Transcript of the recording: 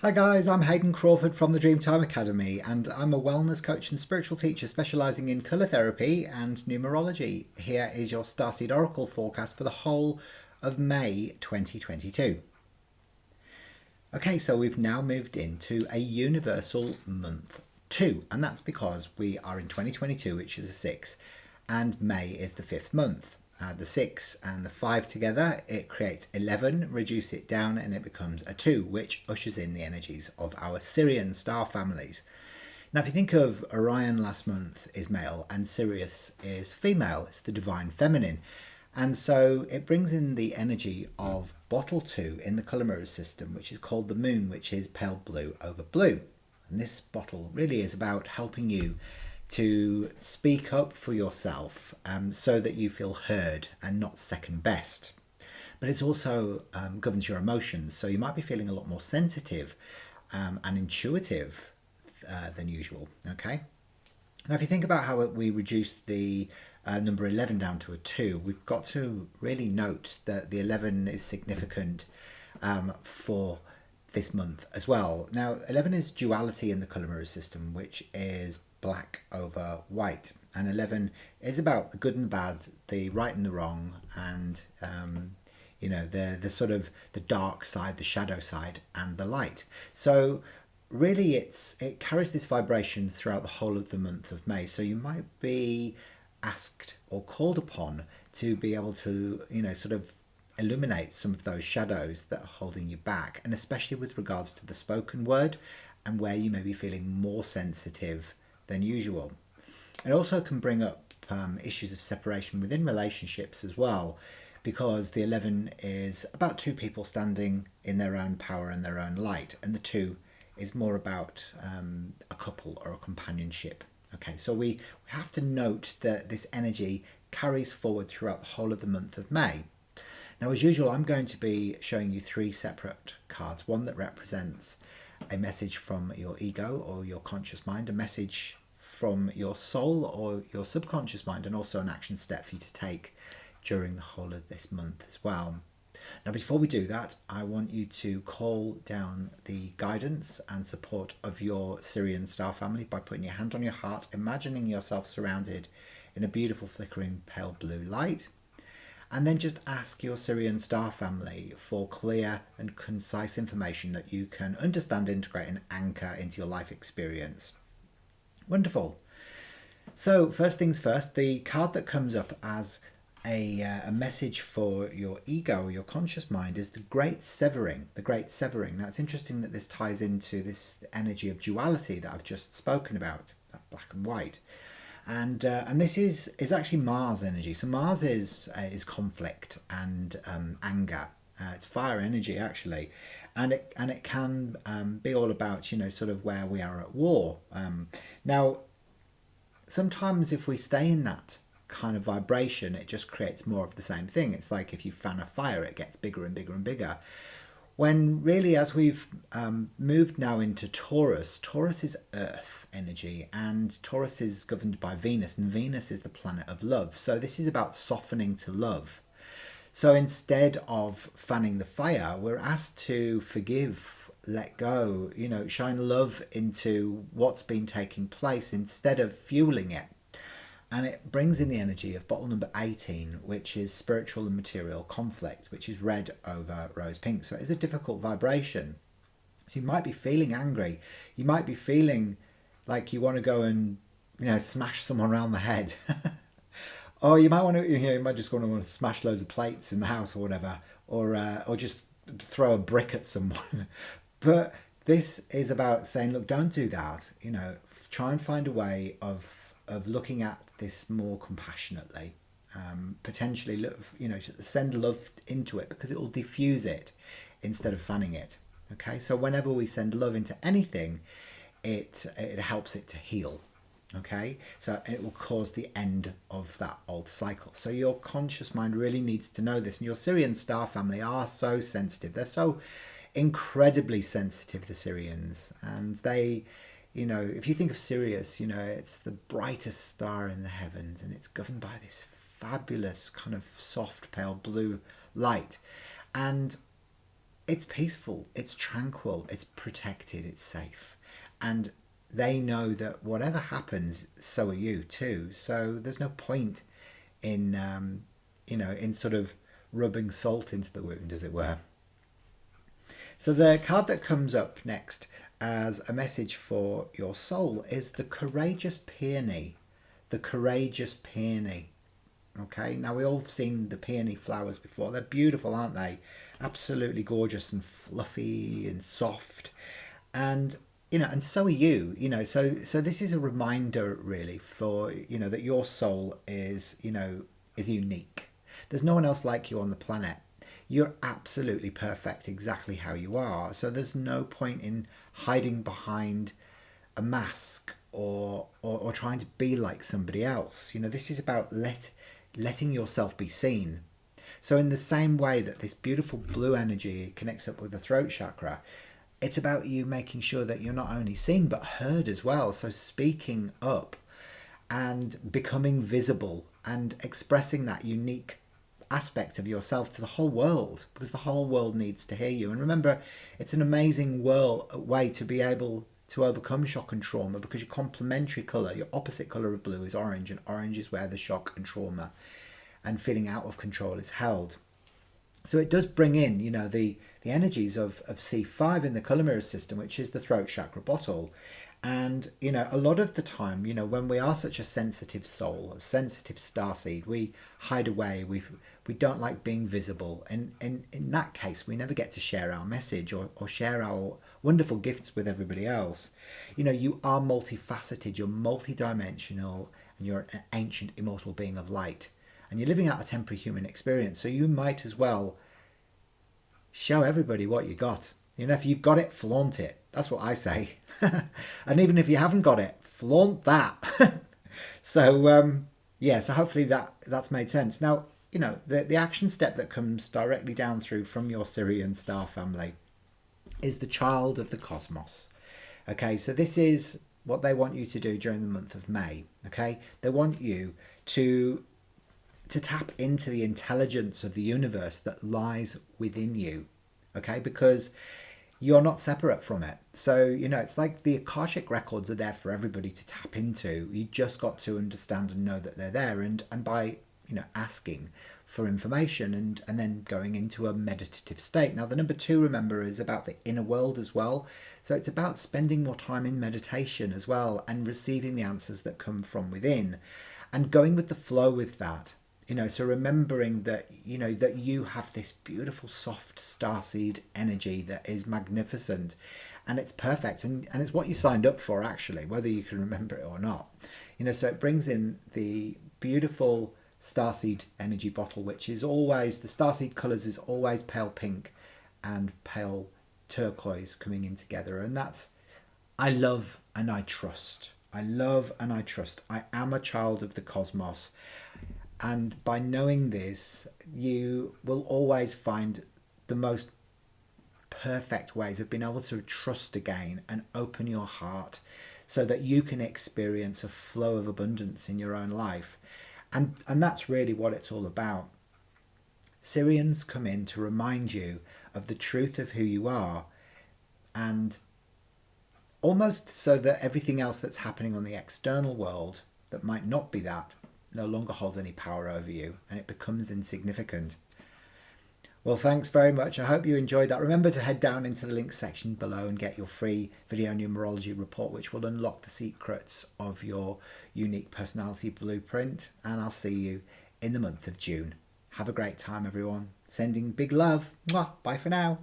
Hi guys, I'm Hayden Crawford from the Dreamtime Academy, and I'm a wellness coach and spiritual teacher specialising in colour therapy and numerology. Here is your Starseed Oracle forecast for the whole of May 2022. Okay, so we've now moved into a universal month 2, and that's because we are in 2022, which is a 6, and May is the 5th month. The 6 and the 5 together, it creates 11, reduce it down and it becomes a 2, which ushers in the energies of our Sirian star families. Now, if you think of Orion last month is male and Sirius is female, it's the divine feminine. And so it brings in the energy of bottle 2 in the colour mirror system, which is called the moon, which is pale blue over blue. And this bottle really is about helping you to speak up for yourself so that you feel heard and not second best. But it also governs your emotions. So you might be feeling a lot more sensitive and intuitive than usual. Okay. Now, if you think about how we reduced the number 11 down to a 2, we've got to really note that the 11 is significant for this month as well. Now, 11 is duality in the colour mirror system, which is black over white, and 11 is about the good and the bad, the right and the wrong, and the sort of the dark side, the shadow side, and the light. So really it carries this vibration throughout the whole of the month of May. So you might be asked or called upon to be able to sort of illuminate some of those shadows that are holding you back, and especially with regards to the spoken word and where you may be feeling more sensitive than usual. It also can bring up issues of separation within relationships as well, because the 11 is about two people standing in their own power and their own light, and the 2 is more about a couple or a companionship. Okay, so we have to note that this energy carries forward throughout the whole of the month of May. Now, as usual, I'm going to be showing you 3 separate cards. One that represents a message from your ego or your conscious mind, a message from your soul or your subconscious mind, and also an action step for you to take during the whole of this month as well. Now, before we do that, I want you to call down the guidance and support of your Sirian star family by putting your hand on your heart, imagining yourself surrounded in a beautiful flickering pale blue light. And then just ask your Sirian star family for clear and concise information that you can understand, integrate, and anchor into your life experience. Wonderful. So first things first, the card that comes up as a message for your ego, your conscious mind, is the Great Severing. The Great Severing. Now, it's interesting that this ties into this energy of duality that I've just spoken about, that black and white. And this is actually Mars energy. So Mars is conflict and anger. It's fire energy actually, and it can be all about sort of where we are at war. Now, sometimes if we stay in that kind of vibration, it just creates more of the same thing. It's like if you fan a fire, it gets bigger and bigger and bigger. When really, as we've moved now into Taurus, Taurus is earth energy, and Taurus is governed by Venus, and Venus is the planet of love. So this is about softening to love. So instead of fanning the fire, we're asked to forgive, let go, shine love into what's been taking place instead of fueling it. And it brings in the energy of bottle number 18, which is spiritual and material conflict, which is red over rose pink. So it is a difficult vibration. So you might be feeling angry. You might be feeling like you want to go and, smash someone around the head. Or you might want to, you might just want to smash loads of plates in the house or whatever, or just throw a brick at someone. But this is about saying, look, don't do that. Try and find a way of looking at this more compassionately, potentially send love into it, because it will diffuse it instead of fanning it. Okay, so whenever we send love into anything, it helps it to heal. Okay, so it will cause the end of that old cycle. So your conscious mind really needs to know this, and your Sirian star family are so sensitive. They're so incredibly sensitive, the Sirians, and they, if you think of Sirius, it's the brightest star in the heavens, and it's governed by this fabulous kind of soft pale blue light. And it's peaceful, it's tranquil, it's protected, it's safe. And they know that whatever happens, so are you too. So there's no point in, in sort of rubbing salt into the wound, as it were. So the card that comes up next as a message for your soul is the Courageous Peony. The Courageous Peony. Okay, now we all have seen the peony flowers before. They're beautiful, aren't they? Absolutely gorgeous and fluffy and soft. And and so are you. So this is a reminder really for that your soul is unique. There's no one else like you on the planet. You're absolutely perfect exactly how you are. So there's no point in hiding behind a mask or trying to be like somebody else. This is about letting yourself be seen. So in the same way that this beautiful blue energy connects up with the throat chakra, it's about you making sure that you're not only seen but heard as well. So speaking up and becoming visible and expressing that unique aspect of yourself to the whole world, because the whole world needs to hear you. And remember, it's an amazing way to be able to overcome shock and trauma, because your complementary colour, your opposite colour of blue is orange, and orange is where the shock and trauma and feeling out of control is held. So it does bring in, the energies of C5 in the colour mirror system, which is the throat chakra bottle. And, a lot of the time, when we are such a sensitive soul, a sensitive starseed, we hide away, we don't like being visible. And in that case, we never get to share our message or share our wonderful gifts with everybody else. You are multifaceted, you're multidimensional, and you're an ancient, immortal being of light. And you're living out a temporary human experience. So you might as well show everybody what you got. If you've got it, flaunt it. That's what I say. And even if you haven't got it, flaunt that. So hopefully that's made sense. Now, the action step that comes directly down through from your Sirian star family is the child of the cosmos. Okay, so this is what they want you to do during the month of May. Okay, they want you to tap into the intelligence of the universe that lies within you. Okay, because you're not separate from it. So, it's like the Akashic records are there for everybody to tap into. You just got to understand and know that they're there. And by, asking for information and then going into a meditative state. Now, the number 2, remember, is about the inner world as well. So it's about spending more time in meditation as well and receiving the answers that come from within and going with the flow with that. So remembering that, that you have this beautiful, soft starseed energy that is magnificent and it's perfect. And it's what you signed up for, actually, whether you can remember it or not. So it brings in the beautiful starseed energy bottle, which is always, the starseed colours is always pale pink and pale turquoise coming in together. And that's, I love and I trust. I love and I trust. I am a child of the cosmos. And by knowing this, you will always find the most perfect ways of being able to trust again and open your heart so that you can experience a flow of abundance in your own life. And that's really what it's all about. Sirians come in to remind you of the truth of who you are, and almost so that everything else that's happening on the external world that might not be that no longer holds any power over you and it becomes insignificant. Well, thanks very much. I hope you enjoyed that. Remember to head down into the links section below and get your free video numerology report, which will unlock the secrets of your unique personality blueprint. And I'll see you in the month of June. Have a great time, everyone. Sending big love. Mwah. Bye for now.